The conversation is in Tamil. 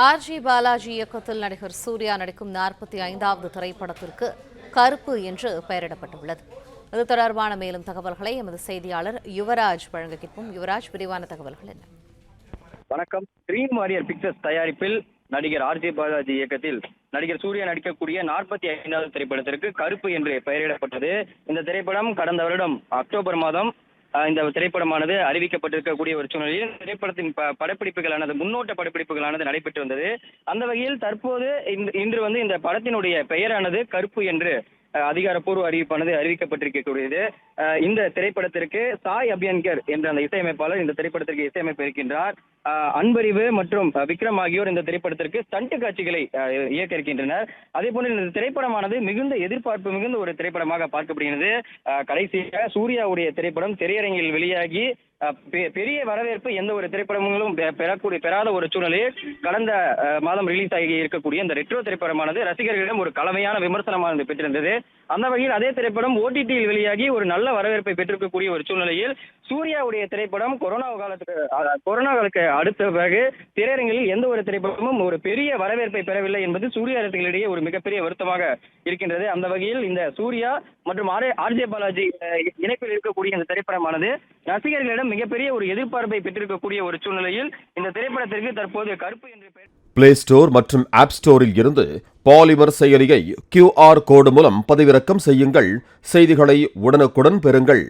ஆர்ஜி பாலாஜி இயக்கத்தில் நடிகர் சூர்யா நடிக்கும் 45வது திரைப்படத்திற்கு கருப்பு என்று பெயரிடப்பட்டுள்ளது. இது தொடர்பான மேலும் தகவல்களை எமது செய்தியாளர் யுவராஜ் வழங்க கேட்போம். யுவராஜ், விரிவான தகவல்கள் என்ன? வணக்கம். ட்ரீம் வாரியர் பிக்சர்ஸ் தயாரிப்பில் நடிகர் ஆர்ஜி பாலாஜி இயக்கத்தில் நடிகர் சூர்யா நடிக்கக்கூடிய 45வது திரைப்படத்திற்கு கருப்பு என்று பெயரிடப்பட்டது. இந்த திரைப்படம் கடந்த வருடம் அக்டோபர் மாதம் இந்த திரைப்படமானது அறிவிக்கப்பட்டிருக்கக்கூடிய ஒரு சூழ்நிலையில் திரைப்படத்தின் படப்பிடிப்புகளானது முன்னோட்ட படப்பிடிப்புகளானது நடைபெற்று வந்தது. அந்த வகையில் தற்போது இன்று இந்த படத்தினுடைய பெயரானது கருப்பு என்று அதிகாரப்பூர்வ அறிவிப்பானது அறிவிக்கப்பட்டிருக்கக்கூடியது. இந்த திரைப்படத்திற்கு சாய் அபியன்கர் என்ற அந்த இசையமைப்பாளர் இந்த திரைப்படத்திற்கு இசையமைப்பு இருக்கின்றார். அன்பறிவு மற்றும் விக்ரம் ஆகியோர் இந்த திரைப்படத்திற்கு ஸ்டண்ட் காட்சிகளை இயக்க இருக்கின்றனர். அதே போன்று இந்த திரைப்படமானது மிகுந்த எதிர்பார்ப்பு மிகுந்த ஒரு திரைப்படமாக பார்க்கப்படுகிறது. கடைசியாக சூர்யாவுடைய திரைப்படம் திரையரங்கில் வெளியாகி பெரிய வரவேற்பு எந்த ஒரு திரைப்படங்களும் பெறாத ஒரு சூழ்நிலையில் கடந்த மாதம் ரிலீஸ் ஆகி இருக்கக்கூடிய இந்த ரெட்ரோ திரைப்படமானது ரசிகர்களிடம் ஒரு கலவையான விமர்சனமானது பெற்றிருந்தது. அந்த வகையில் அதே திரைப்படம் OTT-யில் வெளியாகி ஒரு நல்ல வரவேற்பை பெற்றிருக்கக்கூடிய ஒரு சூழ்நிலையில் சூர்யாவுடைய திரைப்படம் கொரோனா காலத்துக்கு அடுத்த பிறகு திரையரங்கில் எந்த ஒரு திரைப்படமும் ஒரு பெரிய வரவேற்பை பெறவில்லை என்பது சூர்யா ரசிகர்களிடையே ஒரு மிகப்பெரிய வருத்தமாக இருக்கின்றது. அந்த வகையில் இந்த சூர்யா மற்றும் ஆர்ஜே பாலாஜி இணைப்பில் இருக்கக்கூடிய இந்த திரைப்படமானது ரசிகர்களிடம் மிகப்பெரிய ஒரு எதிர்பார்ப்பை பெற்றிருக்கக்கூடிய ஒரு சூழ்நிலையில் இந்த திரைப்படத்திற்கு தற்போது கருப்பு என்று பிளே ஸ்டோர் மற்றும் ஆப் ஸ்டோரில் இருந்து பாலிமர் செயலியை QR கோடு மூலம் பதிவிறக்கம் செய்யுங்கள். செய்திகளை உடனுக்குடன் பெறுங்கள்.